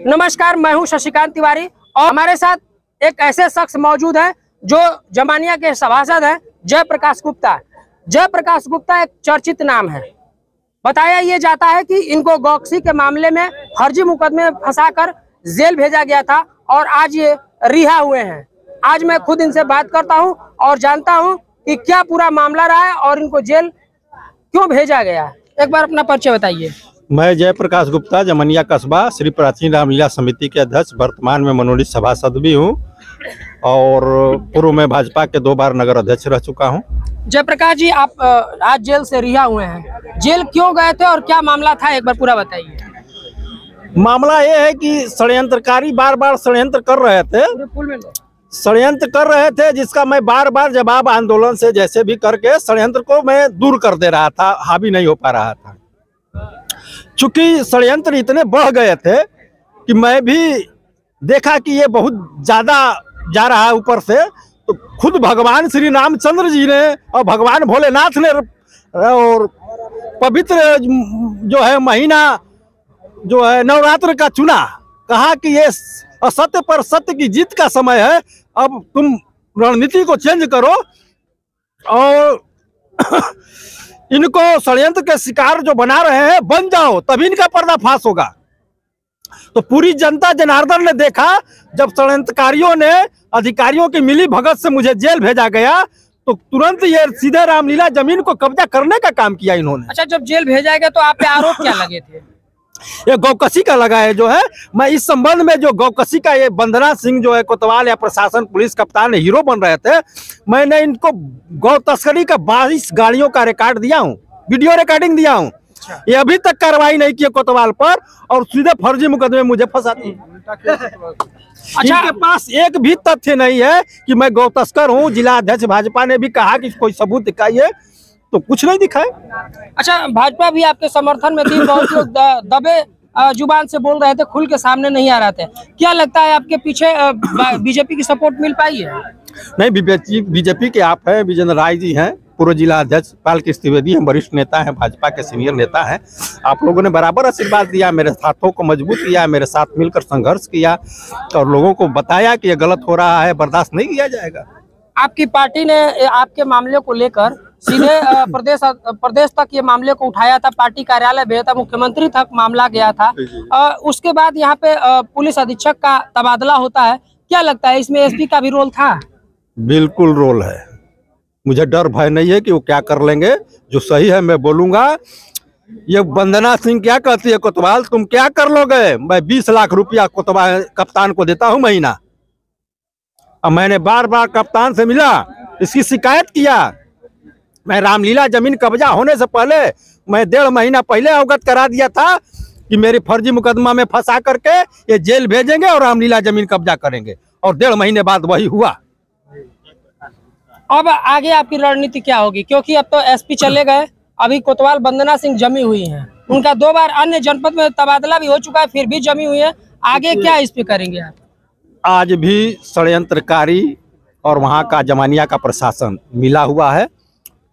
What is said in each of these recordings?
नमस्कार, मैं हूं शशिकांत तिवारी और हमारे साथ एक ऐसे शख्स मौजूद है जो जमानिया के सभासद हैं, जयप्रकाश गुप्ता। जयप्रकाश गुप्ता एक चर्चित नाम है। बताया ये जाता है कि इनको गौकसी के मामले में फर्जी मुकदमे में फंसाकर जेल भेजा गया था और आज ये रिहा हुए हैं। आज मैं खुद इनसे बात करता हूं और जानता हूं कि क्या पूरा मामला रहा है और इनको जेल क्यों भेजा गया। एक बार अपना परिचय बताइए। मैं जयप्रकाश गुप्ता, जमनिया कस्बा श्री प्राचीन रामलीला समिति के अध्यक्ष, वर्तमान में मनोनीत सभासद भी हूं और पूर्व में भाजपा के 2 बार नगर अध्यक्ष रह चुका हूं। जयप्रकाश जी, आप आज जेल से रिहा हुए हैं। जेल क्यों गए थे और क्या मामला था, एक बार पूरा बताइए। मामला ये है कि षड्यंत्रकारी बार बार षड्यंत्र कर रहे थे, जिसका मैं बार बार जवाब आंदोलन से जैसे भी करके षड्यंत्र को मैं दूर कर दे रहा था, हावी नहीं हो पा रहा था। चूंकि षड्यंत्र इतने बढ़ गए थे कि मैं भी देखा कि ये बहुत ज्यादा जा रहा है ऊपर से, तो खुद भगवान श्री रामचंद्र जी ने और भगवान भोलेनाथ ने और पवित्र जो है महीना जो है नवरात्र का चुना, कहा कि ये असत्य पर सत्य की जीत का समय है, अब तुम रणनीति को चेंज करो और इनको षड्यंत्र के शिकार जो बना रहे हैं बन जाओ, तभी इनका पर्दाफाश होगा। तो पूरी जनता जनार्दन ने देखा, जब षड्यंत्रकारियों ने अधिकारियों की मिली भगत से मुझे जेल भेजा गया, तो तुरंत ये सीधे रामलीला जमीन को कब्जा करने का काम किया इन्होंने। अच्छा, जब जेल भेजा गया तो आप पे आरोप क्या लगे थे? ये गौकसी का लगा है जो है। मैं इस संबंध में जो गौकसी का ये वंदना सिंह जो है कोतवाल या प्रशासन पुलिस कप्तान हीरो बन रहे थे, मैंने इनको गौ तस्करी का 22 गाड़ियों का रिकॉर्ड दिया हूँ, वीडियो रिकॉर्डिंग दिया हूँ। ये अभी तक कार्रवाई नहीं की कोतवाल पर और सीधे फर्जी मुकदमे मुझे फंसाती है। अच्छा, इनके पास एक भी तथ्य नहीं है कि मैं गौ तस्कर हूँ। जिला अध्यक्ष भाजपा ने भी कहा कि कोई सबूत दिखाइए, तो कुछ नहीं दिखाए। अच्छा, भाजपा भी आपके समर्थन में थी, बहुत लोग दबे जुबान से बोल रहे थे, खुल के सामने नहीं आ रहे थे। क्या लगता है आपके पीछे बीजेपी की सपोर्ट मिल पाई है? नहीं, बीजेपी के आप हैं, विजेंद्र राय जी हैं, पूर्व जिला अध्यक्ष पाल कृष्ण त्रिवेदी हैं, वरिष्ठ नेता हैं, भाजपा के सीनियर नेता हैं। आप लोगों ने बराबर आशीर्वाद दिया, मेरे साथों को मजबूत किया, मेरे साथ मिलकर संघर्ष किया और लोगों को बताया कि ये गलत हो रहा है, बर्दाश्त नहीं किया जाएगा। आपकी पार्टी ने आपके मामले को लेकर सीधे प्रदेश तक ये मामले को उठाया था, पार्टी कार्यालय भेजा था, मुख्यमंत्री तक मामला गया था। उसके बाद यहाँ पे पुलिस अधीक्षक का तबादला होता है। क्या लगता है इसमें एसपी का भी रोल था? बिल्कुल रोल है। मुझे डर भय नहीं है कि वो क्या कर लेंगे, जो सही है मैं बोलूंगा। ये वंदना सिंह क्या कहती है, कोतवाल तुम क्या कर लोगे? मैं 20 लाख रुपया कोतवाल कप्तान को देता हूँ महीना। अब मैंने बार बार कप्तान से मिला, इसकी शिकायत किया। मैं रामलीला जमीन कब्जा होने से पहले मैं 1.5 महीना पहले अवगत करा दिया था कि मेरी फर्जी मुकदमा में फंसा करके ये जेल भेजेंगे और रामलीला जमीन कब्जा करेंगे, और 1.5 महीने बाद वही हुआ। अब आगे आपकी रणनीति क्या होगी? क्योंकि अब तो एसपी चले गए, अभी कोतवाल वंदना सिंह जमी हुई हैं, उनका 2 बार अन्य जनपद में तबादला भी हो चुका है, फिर भी जमी हुई है। आगे क्या इस पे करेंगे आप? आज भी षड्यंत्रकारी और वहाँ का जमानिया का प्रशासन मिला हुआ है,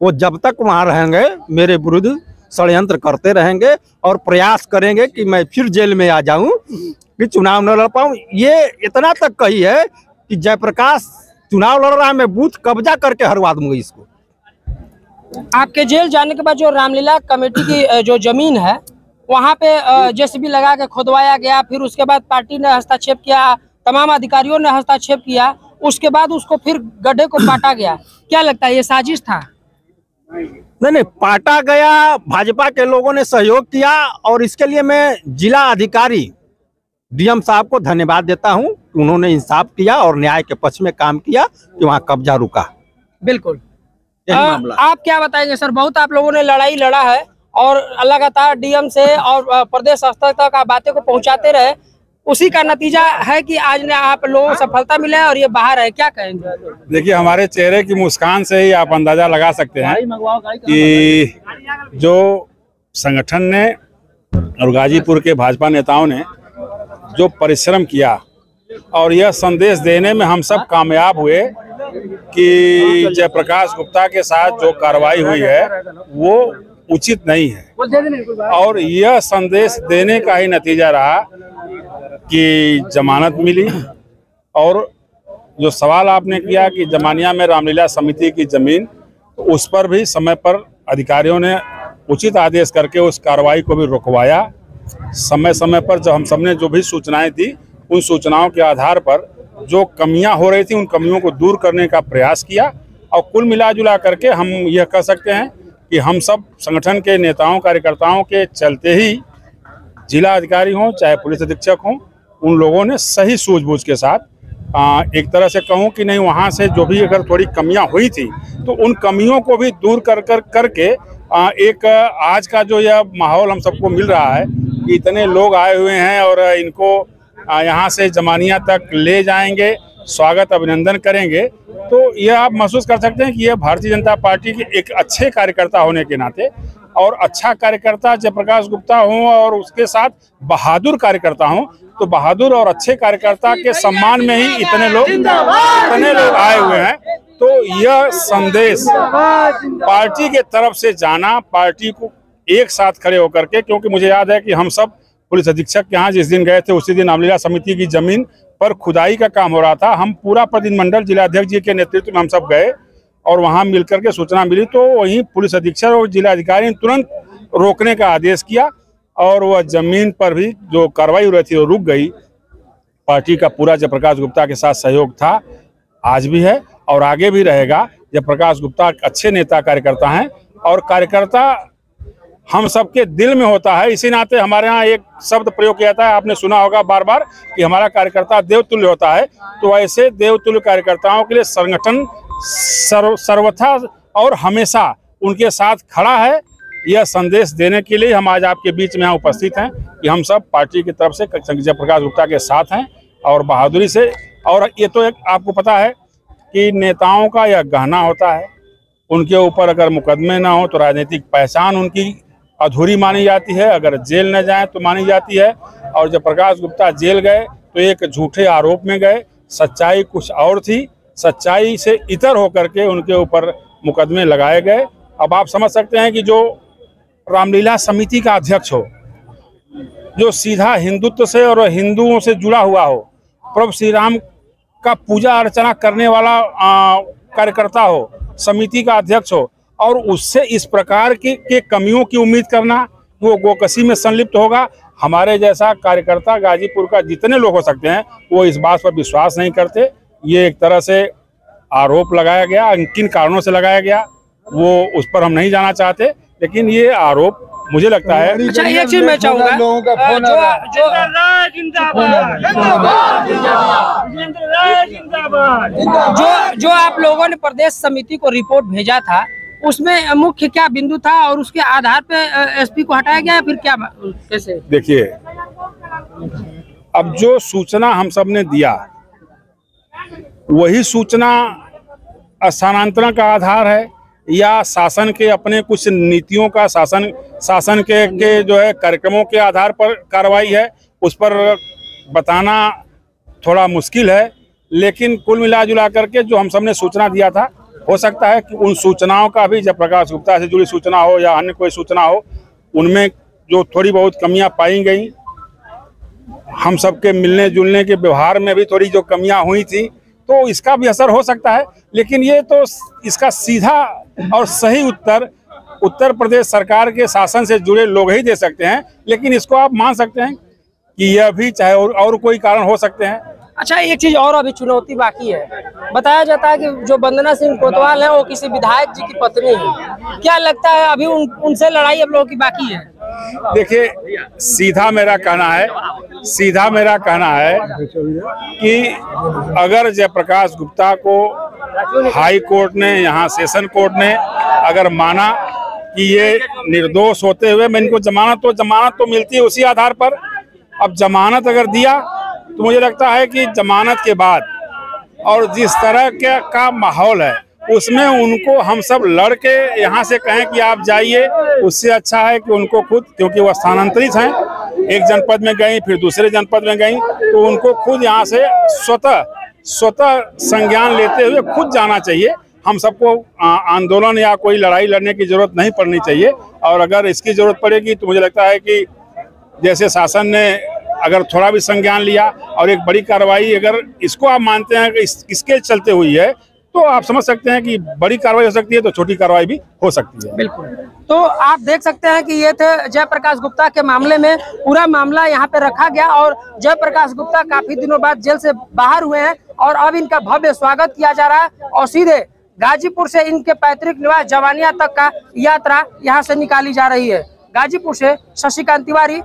वो जब तक वहाँ रहेंगे मेरे विरुद्ध षड्यंत्र करते रहेंगे और प्रयास करेंगे कि मैं फिर जेल में आ जाऊं, कि चुनाव न लड़ पाऊं। ये इतना तक कही है कि जयप्रकाश चुनाव लड़ रहा है, मैं बूथ कब्जा करके हरवा दूंगा इसको। आपके जेल जाने के बाद जो रामलीला कमेटी की जो जमीन है वहाँ पे जेसीबी लगा के खोदवाया गया, फिर उसके बाद पार्टी ने हस्तक्षेप किया, तमाम अधिकारियों ने हस्तक्षेप किया, उसके बाद उसको फिर गड्ढे को पाटा गया। क्या लगता है ये साजिश था? नहीं, पाटा गया, भाजपा के लोगों ने सहयोग किया और इसके लिए मैं जिला अधिकारी डीएम साहब को धन्यवाद देता हूं। उन्होंने इंसाफ किया और न्याय के पक्ष में काम किया कि वहां कब्जा रुका। बिल्कुल। आप क्या बताएंगे सर? बहुत आप लोगों ने लड़ाई लड़ा है और लगातार डीएम से और प्रदेश स्तर तक आप बातें को पहुंचाते रहे, उसी का नतीजा है कि आज ने आप लोगों को सफलता मिला है और ये बाहर है। क्या कहेंगे? देखिए, हमारे चेहरे की मुस्कान से ही आप अंदाजा लगा सकते हैं कि जो संगठन ने और गाजीपुर के भाजपा नेताओं ने जो परिश्रम किया और यह संदेश देने में हम सब कामयाब हुए कि जयप्रकाश गुप्ता के साथ जो कार्रवाई हुई है वो उचित नहीं है। और यह संदेश देने का ही नतीजा रहा कि जमानत मिली। और जो सवाल आपने किया कि जमानिया में रामलीला समिति की जमीन, तो उस पर भी समय पर अधिकारियों ने उचित आदेश करके उस कार्रवाई को भी रुकवाया। समय समय पर जब हम सबने जो भी सूचनाएं दी, उन सूचनाओं के आधार पर जो कमियां हो रही थी उन कमियों को दूर करने का प्रयास किया। और कुल मिलाजुला करके हम यह कह सकते हैं कि हम सब संगठन के नेताओं कार्यकर्ताओं के चलते ही, जिला अधिकारी हों चाहे पुलिस अधीक्षक हों, उन लोगों ने सही सूझबूझ के साथ एक तरह से कहूँ कि नहीं, वहाँ से जो भी अगर थोड़ी कमियां हुई थी तो उन कमियों को भी दूर करके एक आज का जो यह माहौल हम सबको मिल रहा है कि इतने लोग आए हुए हैं और इनको यहाँ से जमानिया तक ले जाएंगे, स्वागत अभिनंदन करेंगे, तो यह आप महसूस कर सकते हैं कि यह भारतीय जनता पार्टी के एक अच्छे कार्यकर्ता होने के नाते, और अच्छा कार्यकर्ता जयप्रकाश गुप्ता हों और उसके साथ बहादुर कार्यकर्ता हों, तो बहादुर और अच्छे कार्यकर्ता के सम्मान में ही इतने लोग आए हुए हैं। तो यह संदेश पार्टी के तरफ से जाना, पार्टी को एक साथ खड़े होकर के, क्योंकि मुझे याद है कि हम सब पुलिस अधीक्षक के यहाँ जिस दिन गए थे उसी दिन रामलीला समिति की जमीन पर खुदाई का काम हो रहा था। हम पूरा प्रतिनिधिमंडल जिलाध्यक्ष जी के नेतृत्व में हम सब गए और वहां मिलकर के सूचना मिली, तो वहीं पुलिस अधीक्षक और जिलाधिकारी ने तुरंत रोकने का आदेश किया और वह जमीन पर भी जो कार्रवाई हो रही थी वो रुक गई। पार्टी का पूरा जयप्रकाश गुप्ता के साथ सहयोग था, आज भी है और आगे भी रहेगा। जयप्रकाश गुप्ता अच्छे नेता कार्यकर्ता हैं और कार्यकर्ता हम सबके दिल में होता है। इसी नाते हमारे यहाँ एक शब्द प्रयोग किया जाता है, आपने सुना होगा बार बार, कि हमारा कार्यकर्ता देवतुल्य होता है। तो ऐसे देवतुल्य कार्यकर्ताओं के लिए संगठन सर्वथा और हमेशा उनके साथ खड़ा है। यह संदेश देने के लिए हम आज आपके बीच में यहाँ उपस्थित हैं कि हम सब पार्टी की तरफ से जयप्रकाश गुप्ता के साथ हैं और बहादुरी से। और ये तो एक आपको पता है कि नेताओं का यह गहना होता है, उनके ऊपर अगर मुकदमे ना हो तो राजनीतिक पहचान उनकी अधूरी मानी जाती है, अगर जेल न जाए तो मानी जाती है। और जयप्रकाश गुप्ता जेल गए तो एक झूठे आरोप में गए, सच्चाई कुछ और थी, सच्चाई से इतर होकर के उनके ऊपर मुकदमे लगाए गए। अब आप समझ सकते हैं कि जो रामलीला समिति का अध्यक्ष हो, जो सीधा हिंदुत्व से और हिंदुओं से जुड़ा हुआ हो, प्रभु श्री राम का पूजा अर्चना करने वाला कार्यकर्ता हो, समिति का अध्यक्ष हो, और उससे इस प्रकार के कमियों की उम्मीद करना, वो गोकशी में संलिप्त होगा। हमारे जैसा कार्यकर्ता गाजीपुर का जितने लोग हो सकते हैं वो इस बात पर विश्वास नहीं करते। ये एक तरह से आरोप लगाया गया, किन कारणों से लगाया गया वो उस पर हम नहीं जाना चाहते, लेकिन ये आरोप मुझे लगता है। अच्छा, एक चीज मैं चाहूंगा, जो आप लोगों ने प्रदेश समिति को रिपोर्ट भेजा था, उसमें मुख्य क्या बिंदु था और उसके आधार पे एसपी को हटाया गया, फिर क्या कैसे? देखिए, अब जो सूचना हम सब ने दिया वही सूचना स्थानांतरण का आधार है या शासन के अपने कुछ नीतियों का, शासन के जो है कार्यक्रमों के आधार पर कार्रवाई है, उस पर बताना थोड़ा मुश्किल है। लेकिन कुल मिला करके जो हम सब ने सूचना दिया था, हो सकता है कि उन सूचनाओं का भी जयप्रकाश गुप्ता से जुड़ी सूचना हो या अन्य कोई सूचना हो, उनमें जो थोड़ी बहुत कमियां पाई गई, हम सबके मिलने जुलने के व्यवहार में भी थोड़ी जो कमियां हुई थी, तो इसका भी असर हो सकता है। लेकिन ये तो इसका सीधा और सही उत्तर उत्तर प्रदेश सरकार के शासन से जुड़े लोग ही दे सकते हैं। लेकिन इसको आप मान सकते हैं कि यह भी चाहे और कोई कारण हो सकते हैं। अच्छा, एक चीज और अभी चुनौती बाकी है। बताया जाता है कि जो वंदना सिंह कोतवाल है वो किसी विधायक जी की पत्नी है। क्या लगता है अभी उनसे लड़ाई अब लोगों की बाकी है? देखिए, सीधा मेरा कहना है कि अगर जयप्रकाश गुप्ता को हाई कोर्ट ने, यहाँ सेशन कोर्ट ने अगर माना कि ये निर्दोष होते हुए मैं इनको जमानत तो मिलती है उसी आधार पर। अब जमानत अगर दिया तो मुझे लगता है कि जमानत के बाद और जिस तरह का माहौल है उसमें उनको हम सब लड़के यहाँ से कहें कि आप जाइए, उससे अच्छा है कि उनको खुद, क्योंकि वो स्थानांतरित हैं, एक जनपद में गई फिर दूसरे जनपद में गई, तो उनको खुद यहाँ से स्वतः संज्ञान लेते हुए खुद जाना चाहिए। हम सबको आंदोलन या कोई लड़ाई लड़ने की जरूरत नहीं पड़नी चाहिए। और अगर इसकी जरूरत पड़ेगी तो मुझे लगता है कि जैसे शासन ने अगर थोड़ा भी संज्ञान लिया और एक बड़ी कार्रवाई, अगर इसको आप मानते हैं कि इसके चलते हुई है, तो आप समझ सकते हैं कि बड़ी कार्रवाई हो सकती है तो छोटी कार्रवाई भी हो सकती है। बिल्कुल। तो आप देख सकते हैं कि ये थे जयप्रकाश गुप्ता के मामले में पूरा मामला यहाँ पे रखा गया और जयप्रकाश गुप्ता काफी दिनों बाद जेल से बाहर हुए हैं और अब इनका भव्य स्वागत किया जा रहा है और सीधे गाजीपुर से इनके पैतृक निवास जवानिया तक का यात्रा यहाँ से निकाली जा रही है। गाजीपुर से शशिकांत तिवारी।